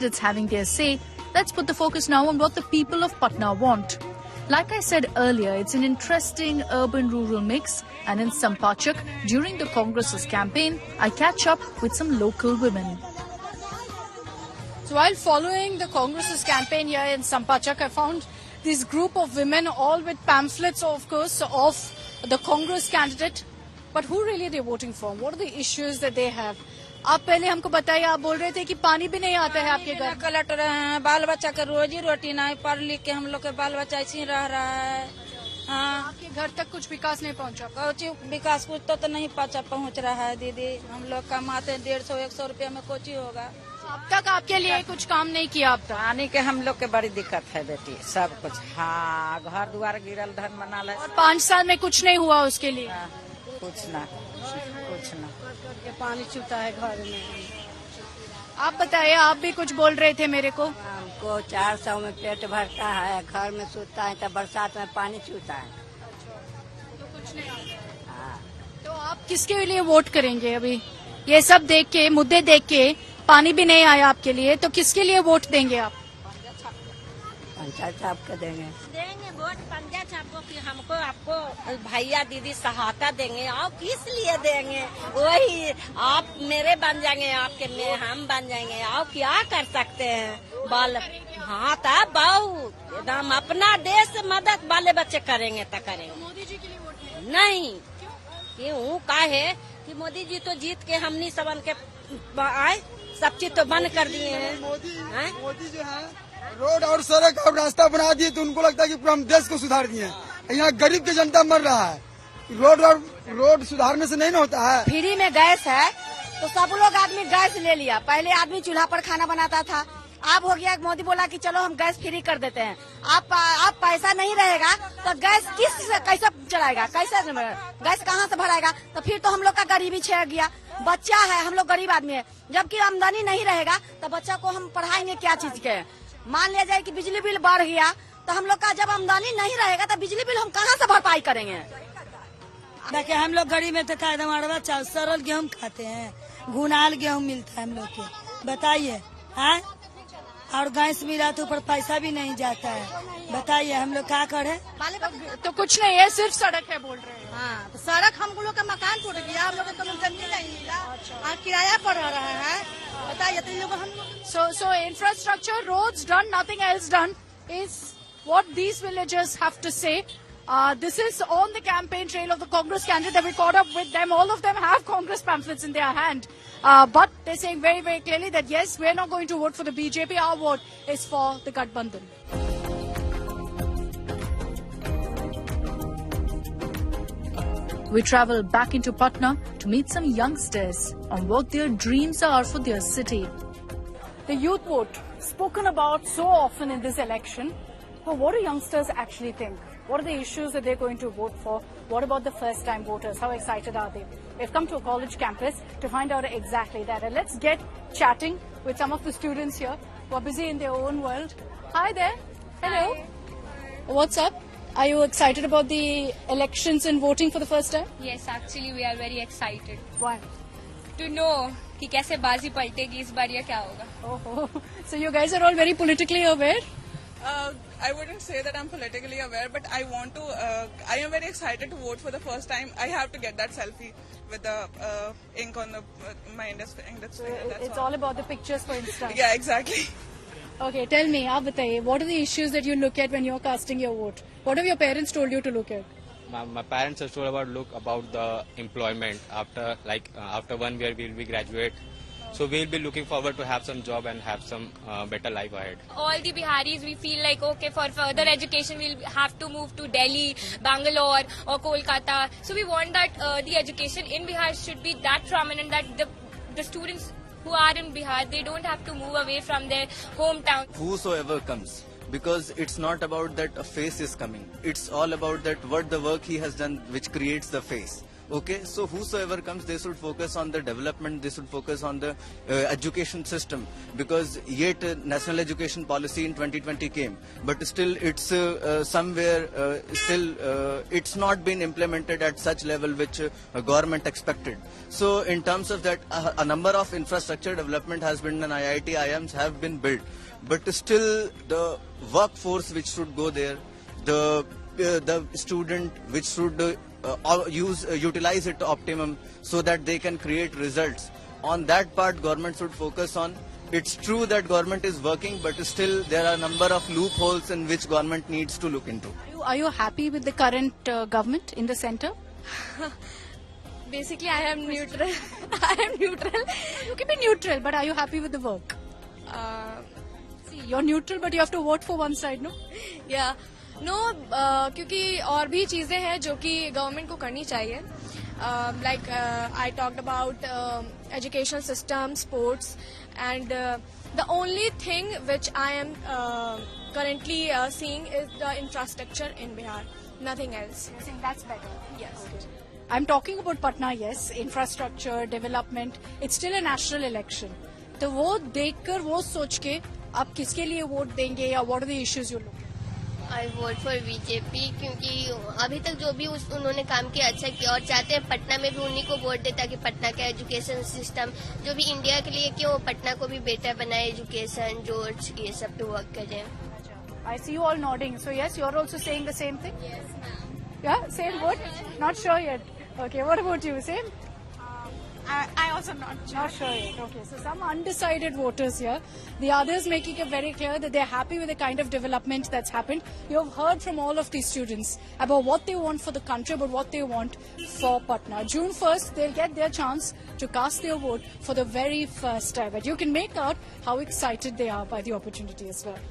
It's having their say. Let's put the focus now on what the people of Patna want. Like I said earlier, it's an interesting urban-rural mix, and in Sampachak, during the Congress's campaign, I catch up with some local women. So while following the Congress's campaign here in Sampachak, I found this group of women, all with pamphlets, of course, of the Congress candidate. But who really are they voting for? What are the issues that they have? आप पहले हमको बताइए, आप बोल रहे थे कि पानी भी नहीं आता है आपके घर। कलट रहे हैं, बाल बच्चा के रोजी रोटी नहीं, पढ़ लिख के हम लोग के बाल बच्चा ऐसे ही रह रहा है। हाँ, आपके घर तक कुछ विकास नहीं पहुंचा? कुछ विकास कुछ तो नहीं पहुंच रहा है दीदी। हम लोग कमाते 150-100 रुपया में कोची होगा। अब तक आपके लिए कुछ काम नहीं किया? अब तक पानी के हम लोग के बड़ी दिक्कत है बेटी, सब कुछ। हाँ, घर द्वार गिरल धन बना ले। और 5 साल में कुछ नहीं हुआ उसके लिए? कुछ ना। पानी चूता है घर में। आप बताइए, आप भी कुछ बोल रहे थे मेरे को। हमको 400 में पेट भरता है, घर में सोता है, तो बरसात में पानी चूता है। तो कुछ नहीं आता। तो आप किसके लिए वोट करेंगे? अभी ये सब देख के, मुद्दे देख के, पानी भी नहीं आया आपके लिए, तो किसके लिए वोट देंगे आप? पंचायत साहब को देंगे वोट, पंचायत साहब को। कि हमको आपको भैया दीदी सहायता देंगे। आप किस लिए देंगे? वही आप मेरे बन जाएंगे, आपके में हम बन जाएंगे। आप क्या कर सकते हैं? बाल हाँ था बहुत एकदम अपना देश मदद बाले बच्चे करेंगे तो करेंगे। मोदी जी के लिए वोट नहीं क्यों? का है कि मोदी जी तो जीत के हमनी सबन के आए, सब चीज तो बंद कर दिए हैं। मोदी जो है रोड और सड़क और रास्ता बना दिए, तो उनको लगता है कि पूरा हम देश को सुधार दिए हैं। यहाँ गरीब की जनता मर रहा है। रोड सुधारने से नहीं ना होता है। फ्री में गैस है तो सब लोग आदमी गैस ले लिया। पहले आदमी चूल्हा पर खाना बनाता था, अब हो गया मोदी बोला कि चलो हम गैस फ्री कर देते हैं। आप पैसा नहीं रहेगा तो गैस कैसे चलाएगा? कैसे गैस कहाँ से भराएगा? तो फिर तो हम लोग का गरीबी छेड़ गया। बच्चा है, हम लोग गरीब आदमी है, जबकि आमदनी नहीं रहेगा तो बच्चा को हम पढ़ाएंगे क्या चीज के? मान लिया जाए कि बिजली बिल बढ़ गया, तो हम लोग का जब आमदनी नहीं रहेगा तो बिजली बिल हम कहाँ से भरपाई करेंगे? देखिए, हम लोग गरीब में तो अरवा चावल सरल गेहूँ खाते हैं, घुनाल गेहूँ मिलता है हम लोग के। बताइए, हाँ? और गैस मिला तो ऊपर पैसा भी नहीं जाता है। बताइए हम लोग क्या करें? तो कुछ नहीं है, सिर्फ सड़क है बोल रहे हैं। हाँ, तो सड़क हम लोग का मकान टूट गया, हम लोग को जमीन नहीं मिला, किराया पड़ रहा है। बताइए तो लोग हम So infrastructure, roads done, nothing else done is what these villagers have to say. This is on the campaign trail of the Congress candidate that we caught up with them. All of them have Congress pamphlets in their hand. But they're saying very, very clearly that yes, we're not going to vote for the BJP. Our vote is for the Gathbandhan. We travel back into Patna to meet some youngsters on what their dreams are for their city. The youth vote, spoken about so often in this election. But what do youngsters actually think? What are the issues that they're going to vote for? What about the first-time voters? How excited are they? We've come to a college campus to find out exactly that. And let's get chatting with some of the students here who are busy in their own world. Hi there. Hello. Hi. What's up? Are you excited about the elections and voting for the first time? Yes, actually we are very excited Why? to know कि कैसे बाजी पलटेगी इस बार या क्या होगा. Oh, so you guys are all very politically aware? I wouldn't say that I'm politically aware, but I want to. I am very excited to vote for the first time. I have to get that selfie with the ink on my index finger. It's all about the pictures for Insta. Yeah, exactly. Okay, tell me, आप बताइए, what are the issues that you look at when you're casting your vote? What have your parents told you to look at? My parents have told about the employment after 1 year we'll be graduate. So we'll be looking forward to have some job and have some better life ahead. All the Biharis, we feel like okay, for further education we'll have to move to Delhi, Bangalore or Kolkata. So we want that the education in Bihar should be that prominent that the students who are in Bihar, they don't have to move away from their hometown. Whosoever comes, because it's not about that a face is coming. It's all about that what the work he has done which creates the face. Okay, so whosoever comes, they should focus on the development, they should focus on the education system, because yet national education policy in 2020 came, but still it's somewhere still it's not been implemented at such level which government expected. So in terms of that, a number of infrastructure development has been done, IIT, IIMs have been built, but still the workforce which should go there, the student which should utilize it to optimum so that they can create results. On that part, government should focus on. It's true that government is working, but still there are a number of loopholes in which government needs to look into. Are you happy with the current government in the centre? Basically, I am neutral. I am neutral. You can be neutral, but are you happy with the work? See, you're neutral, but you have to vote for one side, no? Yeah. No क्योंकि और भी चीजें हैं जो कि government को करनी चाहिए like I talked about education system sports and the only thing which I am currently seeing is the infrastructure in Bihar, nothing else. I think that's better. Yes. I'm talking about Patna, yes, infrastructure, development. It's still a national election. तो वो देखकर वो सोच के आप किसके लिए vote देंगे या what are the issues you look? I vote for BJP, क्योंकि अभी तक जो भी उन्होंने काम किया अच्छा किया, और चाहते हैं पटना में भी उन्हीं को वोट दे ताकि पटना का एजुकेशन सिस्टम जो भी इंडिया के लिए क्यों पटना को भी बेटर बनाए, एजुकेशन जो ये सब पे वर्क करें. I see you all nodding. So yes, you're also saying the same thing? Yes, ma'am. Yeah, same vote? Not sure yet. Okay, what about you? Same? I also not Not sure yet. Okay, so some undecided voters here. The others making it very clear that they're happy with the kind of development that's happened. You've heard from all of these students about what they want for the country, about what they want for Patna. June 1st, they'll get their chance to cast their vote for the very first time. But you can make out how excited they are by the opportunity as well.